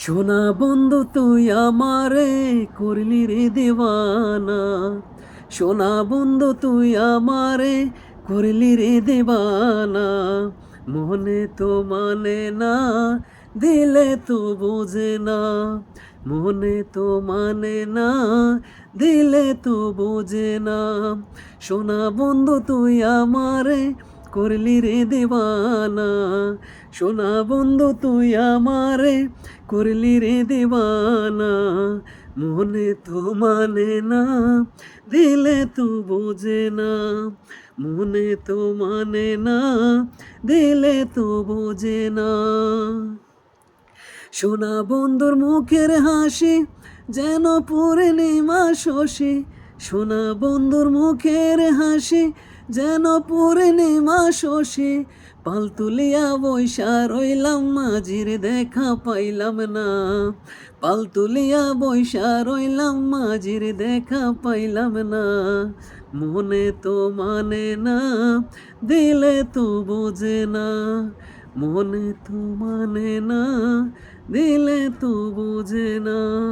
সোনা বন্ধু তুই আমারে করলি রে দেওয়ানা, সোনা বন্ধু তুই আমারে করলি রে দেওয়ানা। মনে তো মানে না, দিলে তো বোঝে না, মনে তো মানে না, দিলে তো বোঝে না। সোনা বন্ধু তুই আমারে করলি রে দেওয়ানা, সোনা বন্ধু তুই আমারে করলি রে দেওয়ানা। মনে তো মানে না, দিলে তো বোঝে না, মনে তো মানে না, দিলে তো বোঝে না। সোনা বন্ধুর মুখের হাসি যেন পূর্ণিমা শশী, সোনা বন্ধুর মুখের হাসি যেন পূর্ণিমা শশী। পাল তুলিয়া বৈশা রইলাম মাঝির দেখা পাইলাম না, পাল তুলিয়া বৈশা রইলাম মাঝির দেখা পাইলাম না। মনে তো মানে না, দিলে তো বোঝে না, মনে তো মানে না, দিলে তো বোঝে না।